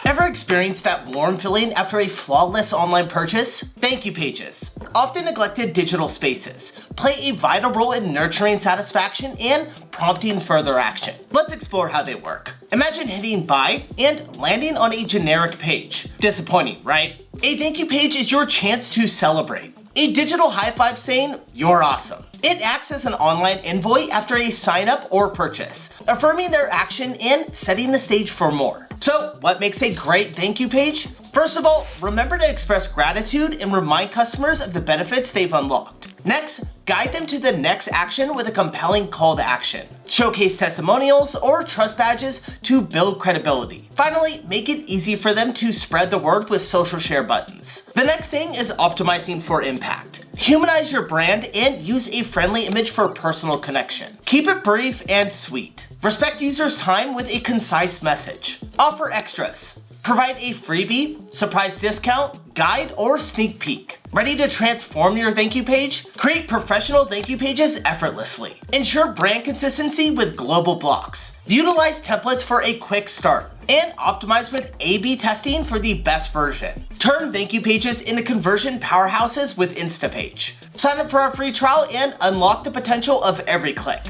Ever experienced that warm feeling after a flawless online purchase? Thank you pages, often neglected digital spaces, play a vital role in nurturing satisfaction and prompting further action. Let's explore how they work. Imagine hitting buy and landing on a generic page. Disappointing, right? A thank you page is your chance to celebrate. A digital high five saying, "You're awesome." It acts as an online envoy after a sign up or purchase, affirming their action and setting the stage for more. So, what makes a great thank you page? First of all, remember to express gratitude and remind customers of the benefits they've unlocked. Next, guide them to the next action with a compelling call to action. Showcase testimonials or trust badges to build credibility. Finally, make it easy for them to spread the word with social share buttons. The next thing is optimizing for impact. Humanize your brand and use a friendly image for personal connection. Keep it brief and sweet. Respect users' time with a concise message. Offer extras. Provide a freebie, surprise discount, guide, or sneak peek. Ready to transform your thank you page? Create professional thank you pages effortlessly. Ensure brand consistency with global blocks. Utilize templates for a quick start. And optimize with A/B testing for the best version. Turn thank you pages into conversion powerhouses with Instapage. Sign up for our free trial and unlock the potential of every click.